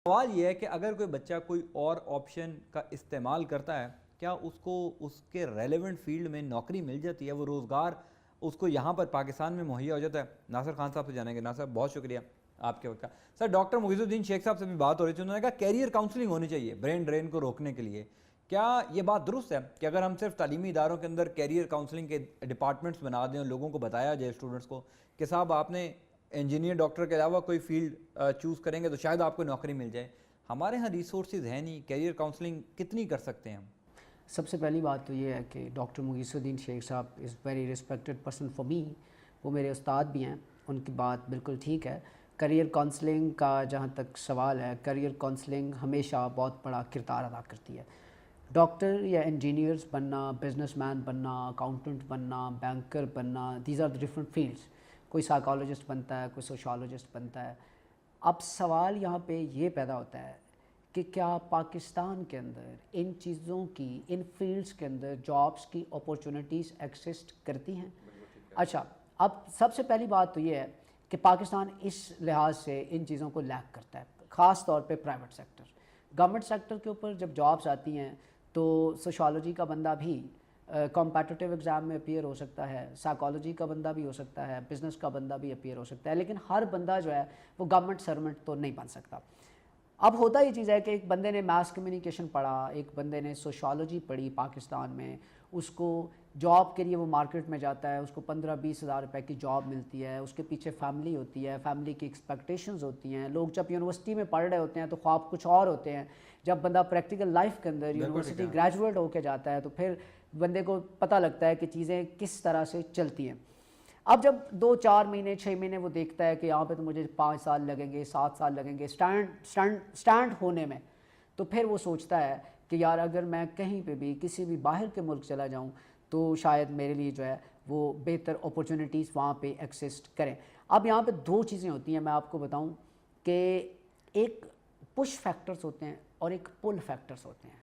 سوال یہ ہے کہ اگر کوئی بچہ کوئی اور آپشن کا استعمال کرتا ہے، کیا اس کو اس کے ریلیونٹ فیلڈ میں نوکری مل جاتی ہے، وہ روزگار اس کو یہاں پر پاکستان میں مہیا ہو جاتا ہے؟ ناصر خان صاحب سے جانیں گے۔ ناصر صاحب بہت شکریہ آپ کے وقت کا۔ سر، ڈاکٹر مغیث الدین شیخ صاحب سے بھی بات ہو رہی تھی، انہوں نے کہا کیریئر کاؤنسلنگ ہونی چاہیے برین ڈرین کو روکنے کے لیے۔ کیا یہ بات درست ہے کہ اگر ہم صرف تعلیمی اداروں کے اندر کیریئر کاؤنسلنگ کے ڈپارٹمنٹس بنا دیں اور لوگوں کو بتایا جائے اسٹوڈنٹس کو کہ صاحب آپ نے انجینئر ڈاکٹر کے علاوہ کوئی فیلڈ چوز کریں گے تو شاید آپ کو نوکری مل جائے؟ ہمارے ہاں ریسورسز ہیں نہیں، کیریئر کاؤنسلنگ کتنی کر سکتے ہیں ہم؟ سب سے پہلی بات تو یہ ہے کہ ڈاکٹر مغیث الدین شیخ صاحب is very respected person for me, وہ میرے استاد بھی ہیں، ان کی بات بالکل ٹھیک ہے۔ کریئر کاؤنسلنگ کا جہاں تک سوال ہے، کریئر کاؤنسلنگ ہمیشہ بہت بڑا کردار ادا کرتی ہے۔ ڈاکٹر یا انجینئرز بننا، بزنس مین بننا، اکاؤنٹنٹ بننا، بینکر بننا، دیز آر ڈفرنٹ فیلڈس۔ کوئی سائیکالوجسٹ بنتا ہے، کوئی سوشالوجسٹ بنتا ہے۔ اب سوال یہاں پہ یہ پیدا ہوتا ہے کہ کیا پاکستان کے اندر ان چیزوں کی، ان فیلڈز کے اندر جابس کی اپورچونیٹیز ایکسسٹ کرتی ہیں؟ اچھا، اب سب سے پہلی بات تو یہ ہے کہ پاکستان اس لحاظ سے ان چیزوں کو لیک کرتا ہے، خاص طور پہ پرائیویٹ سیکٹر۔ گورنمنٹ سیکٹر کے اوپر جب جابس آتی ہیں تو سوشالوجی کا بندہ بھی کمپیٹیٹیو ایگزام میں اپیئر ہو سکتا ہے، سائیکالوجی کا بندہ بھی ہو سکتا ہے، بزنس کا بندہ بھی اپیئر ہو سکتا ہے، لیکن ہر بندہ جو ہے وہ گورنمنٹ سرونٹ تو نہیں بن سکتا۔ اب ہوتا یہ چیز ہے کہ ایک بندے نے میس کمیونیکیشن پڑھا، ایک بندے نے سوشالوجی پڑھی پاکستان میں، اس کو جاب کے لیے وہ مارکیٹ میں جاتا ہے، اس کو 15-20 ہزار روپے کی جاب ملتی ہے، اس کے پیچھے فیملی ہوتی ہے، فیملی کی ایکسپیکٹیشنز ہوتی ہیں۔ لوگ جب یونیورسٹی میں پڑھ رہے ہوتے ہیں تو خواب کچھ اور ہوتے ہیں، جب بندہ پریکٹیکل لائف کے اندر یونیورسٹی گریجویٹ ہو کے جاتا ہے تو پھر بندے کو پتہ لگتا ہے کہ چیزیں کس طرح سے چلتی ہیں۔ اب جب 2-4 مہینے 6 مہینے وہ دیکھتا ہے کہ یہاں پہ تو مجھے 5 سال لگیں گے، 7 سال لگیں گے سٹینڈ ہونے میں، تو پھر وہ سوچتا ہے کہ یار اگر میں کہیں پہ بھی کسی بھی باہر کے ملک چلا جاؤں تو شاید میرے لیے جو ہے وہ بہتر اپورچونیٹیز وہاں پہ ایکسسٹ کریں۔ اب یہاں پہ 2 چیزیں ہوتی ہیں، میں آپ کو بتاؤں کہ ایک پش فیکٹرز ہوتے ہیں اور ایک پل فیکٹرز ہوتے ہیں۔